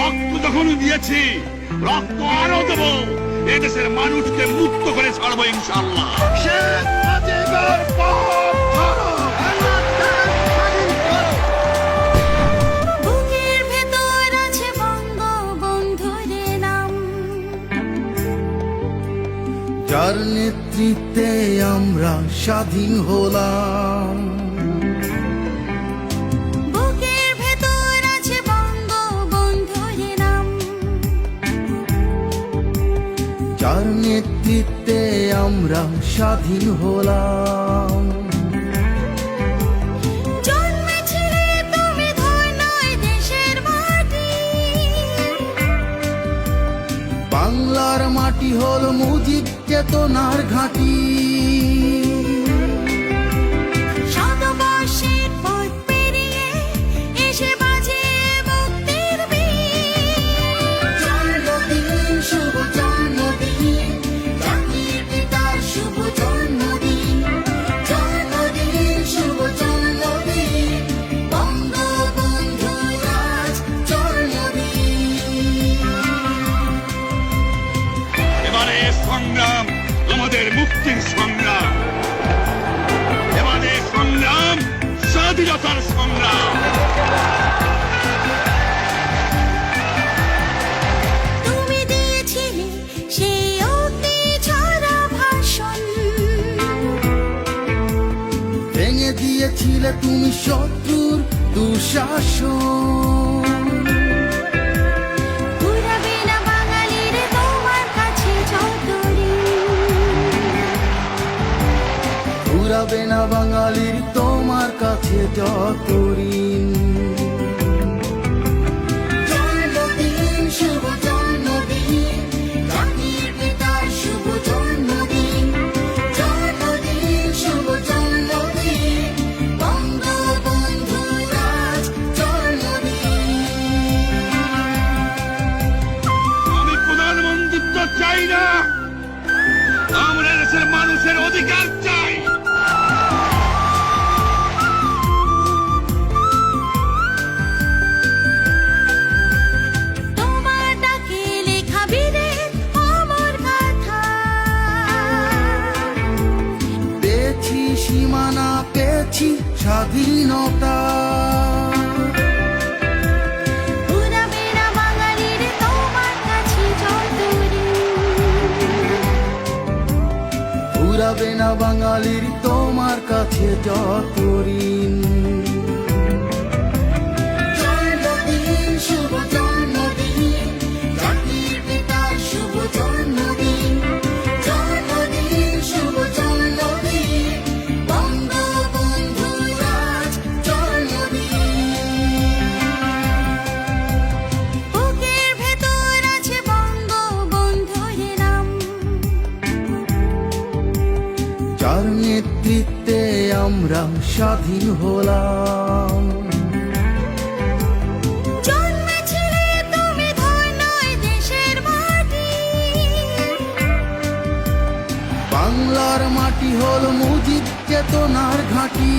রক্ত যখন দিয়েছি, রক্ত আরো দেব। এদেশের মানুষকে মুক্ত করে ছাড়বো ইনশাআল্লাহ। শেখ মুজিবের পথ ধরো। বুকের ভেতর আছে বঙ্গবন্ধুর নাম, যার নেতৃত্বে আমরা স্বাধীন হলাম। বুকের ভেতর আছে বঙ্গবন্ধুর নাম, যার নেতৃত্বে আমরা স্বাধীন হলাম। জন্মেছিলে তুমি ধন্য এই দেশের মাটি, বাংলার মাটি হল মুজিব চেতনার ঘাঁটি। শতবর্ষের পথ পেরিয়ে এসে বাজে মুক্তির বীণ। জন্মদিন শুভ জন্মদিন, জাতির পিতার শুভ জন্মদিন। জন্মদিন শুভ জন্মদিন, বঙ্গবন্ধুর আজ জন্মদিন। এবারে সংগ্রাম আমাদের মুক্তির সংগ্রাম, এবারে সংগ্রাম স্বাধীনতার সংগ্রাম। তুমি দিয়েছিলে সেই অগ্নি ঝরা ভাষণ, ভেঙে দিয়েছিলে তুমি শত্রুর দুঃশাসন। ঘুরাবে না বাঙালির তোমার কাছে যত ঋণ। ঘুরাবে না বাঙালির তোমার কাছে যত ঋণ। জন্মদিন শুভ জন্মদিন, জাতির পিতার শুভ জন্মদিন। জন্মদিন শুভ জন্মদিন, বঙ্গবন্ধুর আজ জন্মদিন। আমি প্রধানমন্ত্রিত্ব চাই না, আমরা দেশের মানুষের অধিকার চাই। তোমার ডাকে লেখা বীরের অমর গাথা, পেয়েছি সীমানা, পেয়েছি স্বাধীনতা। ঘুরাবে না বাঙালির তোমার কাছে যত ঋণ। ঘুরাবে না বাঙালির তোমার কাছে যত ঋণ। জন্মদিন শুভ জন্মদিন, জাতির পিতার শুভ জন্মদিন। জন্মদিন শুভ জন্মদিন, বঙ্গবন্ধুর আজ জন্মদিন। বুকের ভেতর আছে বঙ্গবন্ধুর নাম, যার নেতৃত্বে আমরা স্বাধীন হলাম। জন্মেছিলে তুমি ধন্য এই দেশের মাটি, বাংলার মাটি হল মুজিব চেতনার ঘাঁটি।